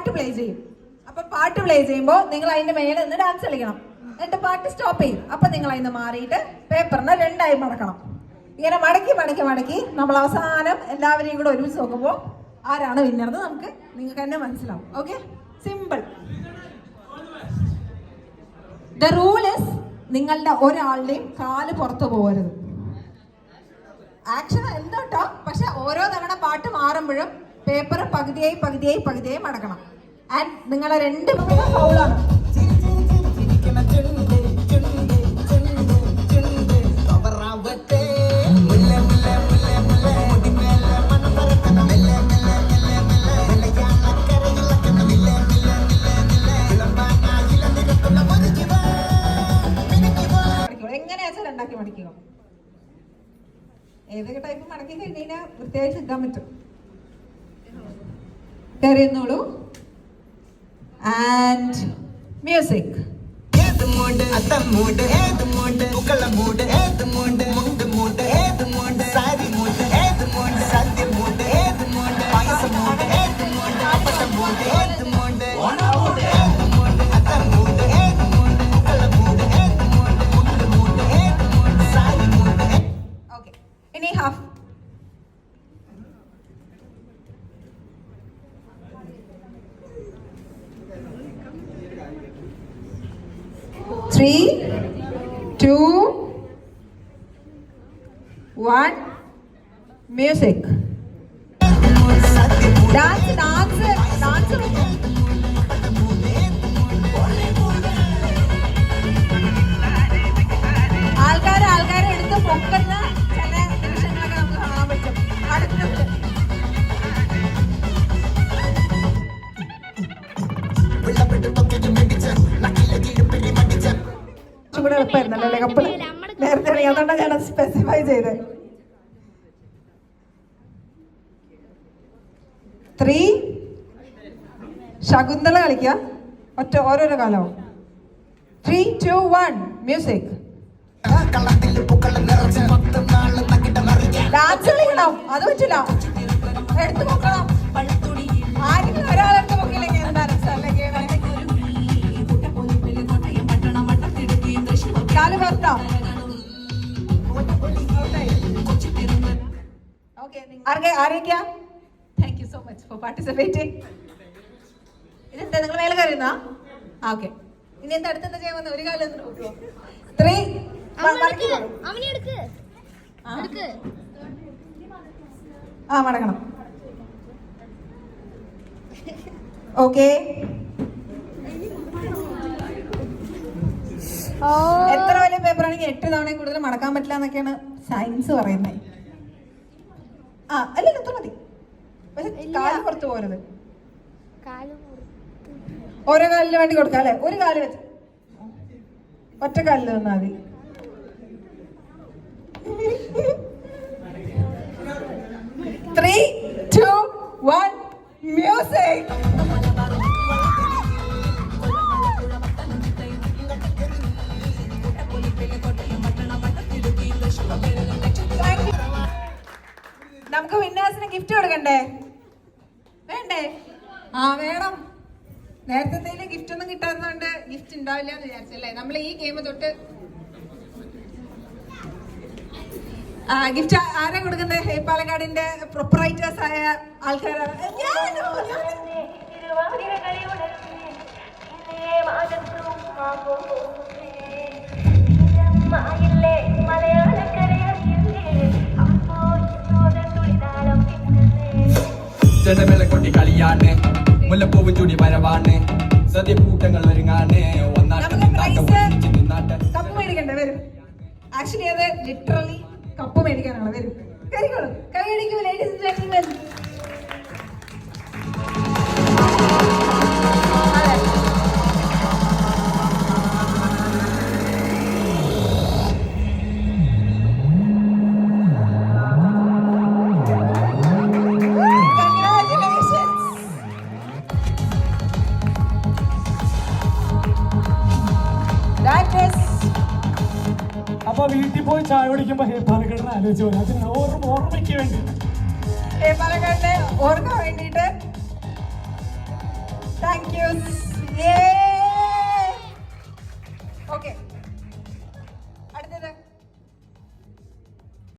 പാട്ട് പ്ലേ ചെയ്യും. അപ്പൊ പാട്ട് പ്ലേ ചെയ്യുമ്പോൾ നിങ്ങൾ അതിന്റെ മേലെ നിന്ന് ഡാൻസ് കളിക്കണം. എന്നിട്ട് പാട്ട് സ്റ്റോപ്പ് ചെയ്യും. അപ്പൊ നിങ്ങൾ അതിന് മാറിയിട്ട് പേപ്പറിനെ രണ്ടായി മടക്കണം. ഇങ്ങനെ മടക്കി മടക്കി മടക്കി നമ്മൾ അവസാനം എല്ലാവരെയും കൂടെ ഒരുമിച്ച് നോക്കുമ്പോൾ ആരാണ് വിന്നർന്ന് നിങ്ങൾക്ക് തന്നെ മനസ്സിലാവും. Okay, simple. The rule is നിങ്ങളുടെ ഒരാളുടെയും കാല് പുറത്തു പോകരുത്. ആക്ഷൻ എന്തോട്ടോ, പക്ഷെ ഓരോ തവണ പാട്ട് മാറുമ്പോഴും പേപ്പർ പകുതിയായി പകുതിയായി പകുതിയായി മടക്കണം. ആൻഡ് നിങ്ങളെ രണ്ട് ഫൗളാണ്. എങ്ങനെയാ വെച്ചാൽ ഉണ്ടാക്കി മടിക്കുക. ഏതൊക്കെ ടൈപ്പ് മടക്കി കഴിഞ്ഞാൽ വൃത്തിയായി നിൽക്കാൻ പറ്റും. കയറിയുന്നോളൂ. And music. ഓക്കെ, ഇനി half. Three, 2, 1, music. Dance, dance, dance. ആൾക്കാരെ എടുത്ത് പൊക്കുന്ന ചില നിമിഷങ്ങളൊക്കെ നമുക്ക് കാണാൻ പറ്റും. അടുത്തത് കൂടെ എളുപ്പമായിരുന്നല്ലേ കപ്പിള് നേരത്തെ അതുകൊണ്ടാണ് ഞാൻ സ്പെസിഫൈ ചെയ്തത്. 3 ശകുന്തള കളിക്കുക. ഓരോരോ കാലവും. 3, 2, 1 മ്യൂസിക്. ഡാൻസ് കളിക്കണം, അത് പറ്റില്ല. എടുത്തു നോക്കണം. ആരെങ്കിലും ഒരാളെടുത്ത് നോക്കിയില്ലെങ്കിൽ എന്താ അല്ലെങ്കിൽ കാല് പുറത്തോ. ആരൊക്കെയാ? Thank you so much for participating. ഇതെന്താ നിങ്ങൾ മേലെ കയറുന്ന? ഓക്കെ, ഇനി എന്താ അടുത്തെന്താ ചെയ്യാൻ വന്ന? ഒരു കാലം 3 മടങ്ങണം. ഓക്കെ, എത്ര വലിയ പേപ്പർ ആണെങ്കിൽ 8 തവണയും കൂടുതൽ മടക്കാൻ പറ്റില്ല എന്നൊക്കെയാണ് സയൻസ് പറയുന്നത്. അല്ലല്ലോ, എത്ര മതി. പക്ഷെ കാല് പുറത്ത് പോരുത്. ഓരോ കാലിന് വേണ്ടി കൊടുക്കാം അല്ലെ? ഒരു കാല് വെച്ച് ഒറ്റ കാലിൽ നിന്നാ മതി. Three, 2, 1 music. നമുക്ക് വിന്നേഴ്സിന് ഗിഫ്റ്റ് കൊടുക്കണ്ടേ? വേണ്ടേ? വേണം. നേരത്തെ ഗിഫ്റ്റ് ഒന്നും കിട്ടാത്തതുകൊണ്ട് ഗിഫ്റ്റ് ഉണ്ടാവില്ല എന്ന് വിചാരിച്ചല്ലേ. നമ്മൾ ഈ ഗെയിം തൊട്ട് ഗിഫ്റ്റ് ആരാ കൊടുക്കുന്നത്? പാലക്കാടിന്റെ പ്രൊപ്പറൈറ്റേഴ്സ് ആയ ആൾക്കാരാണ്. ചെണ്ടമേളക്കൊട്ടി കളിയാണ്, മുല്ലപ്പൂവ് ചൂടി വരവാണ്, സദ്യക്കൂട്ടങ്ങൾ ഒരുങ്ങാണ്. കപ്പ് മേടിക്കണ്ടേ? വരും. ആക്ച്വലി അത് ലിറ്ററലി കപ്പ് മേടിക്കാനാണ്. വരും, കൈകളും കൈയടിക്കും. ലേഡീസ് ആൻഡ് ജെന്റിൽമെൻ, അപ്പൊ വീട്ടിൽ പോയി ചായ കുടിക്കുമ്പോ പാലക്കാടിനെ ആലോചിച്ചു പോലെ അതിന് ഓർമ്മയ്ക്ക് വേണ്ടി പാലക്കാടിനെ ഓർക്കാൻ വേണ്ടിയിട്ട് താങ്ക് യു. ഓക്കെ